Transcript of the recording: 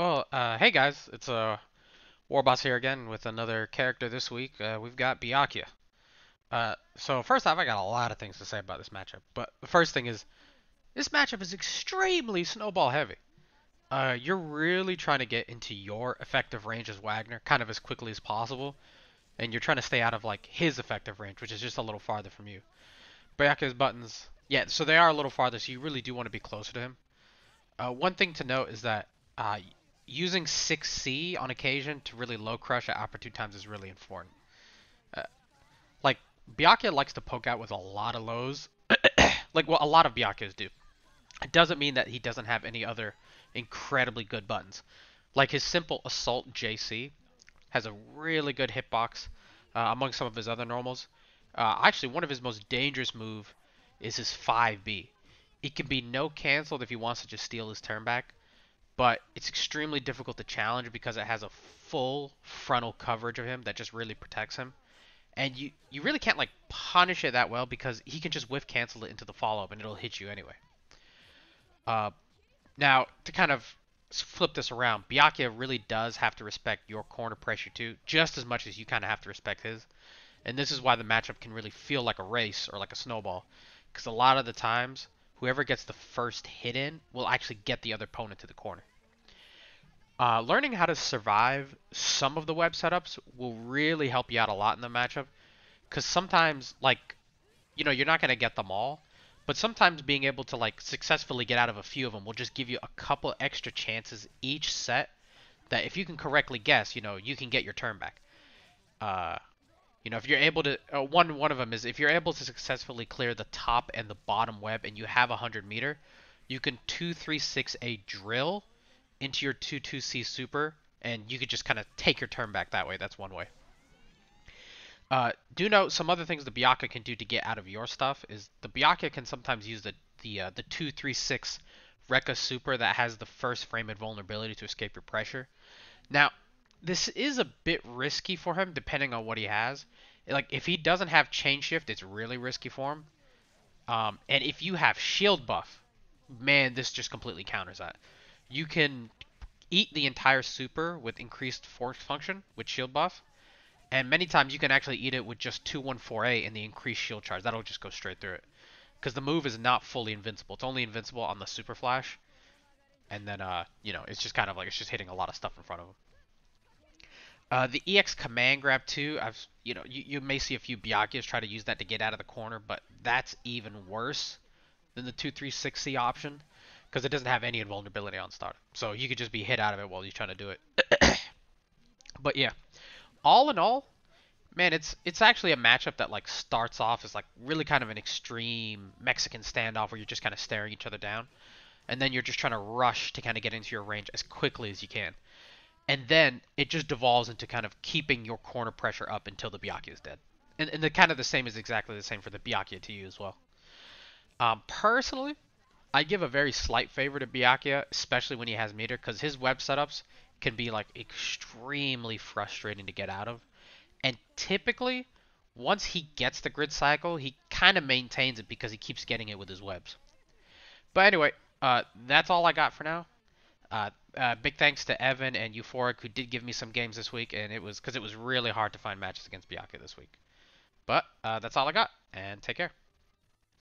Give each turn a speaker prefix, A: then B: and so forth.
A: Oh, hey guys, it's Warboss here again with another character this week. We've got Byakuya. So first off, I got a lot of things to say about this matchup, but the first thing is this matchup is extremely snowball heavy. You're really trying to get into your effective range as Wagner, kind of as quickly as possible, and you're trying to stay out of like his effective range, which is just a little farther from you. Byakuya's buttons, yeah, so they are a little farther, so you really do want to be closer to him. One thing to note is that uh, using 6C on occasion to really low crush at opportune times is really important. Uh, like, Byakuya likes to poke out with a lot of lows, like what a lot of Byakuyas do. It doesn't mean that he doesn't have any other incredibly good buttons. Like his simple Assault JC has a really good hitbox among some of his other normals. Actually, one of his most dangerous move is his 5B. It can be no canceled if he wants to just steal his turn back, but it's extremely difficult to challenge because it has a full frontal coverage of him that just really protects him. And you really can't like punish it that well because he can just whiff cancel it into the follow up and it'll hit you anyway. Uh, Now to kind of flip this around, Byakuya really does have to respect your corner pressure too, just as much as you kind of have to respect his. And this is why the matchup can really feel like a race or like a snowball, because a lot of the times whoever gets the first hit in will actually get the other opponent to the corner. Learning how to survive some of the web setups will really help you out a lot in the matchup. Because sometimes, like, you're not going to get them all. But sometimes being able to, like, successfully get out of a few of them will just give you a couple extra chances each set that if you can correctly guess, you can get your turn back. Uh, if you're able to, one of them is if you're able to successfully clear the top and the bottom web and you have a 100 meter, you can 2-3-6 a drill into your 2-2C super, and you could just kind of take your turn back that way. That's one way. Do note some other things the Byakuya can do to get out of your stuff is the Byakuya can sometimes use the 2-3-6 Rekka super that has the first frame invulnerability to escape your pressure. Now, this is a bit risky for him depending on what he has. Like if he doesn't have chain shift, it's really risky for him. And if you have shield buff, man, this just completely counters that. You can eat the entire super with increased force function with shield buff, and many times you can actually eat it with just 214A and the increased shield charge. That'll just go straight through it. Because the move is not fully invincible. It's only invincible on the super flash. And then, it's just kind of like it's just hitting a lot of stuff in front of him. The EX command grab too. You may see a few Byakuyas try to use that to get out of the corner, but that's even worse than the 2-3-6C option because it doesn't have any invulnerability on start. So you could just be hit out of it while you're trying to do it. But yeah, all in all, man, it's actually a matchup that like starts off as like really kind of an extreme Mexican standoff where you're just kind of staring each other down, and then you're just trying to rush to kind of get into your range as quickly as you can. And then it just devolves into kind of keeping your corner pressure up until the Byakuya is dead. And the kind of the same is exactly the same for the Byakuya to you as well. Personally, I give a very slight favor to Byakuya, especially when he has meter, because his web setups can be like extremely frustrating to get out of. And typically, once he gets the grid cycle, he kind of maintains it because he keeps getting it with his webs. But anyway, that's all I got for now. Big thanks to Evan and Euphoric who did give me some games this week, and it was because it was really hard to find matches against Byakuya this week. But that's all I got, and take care.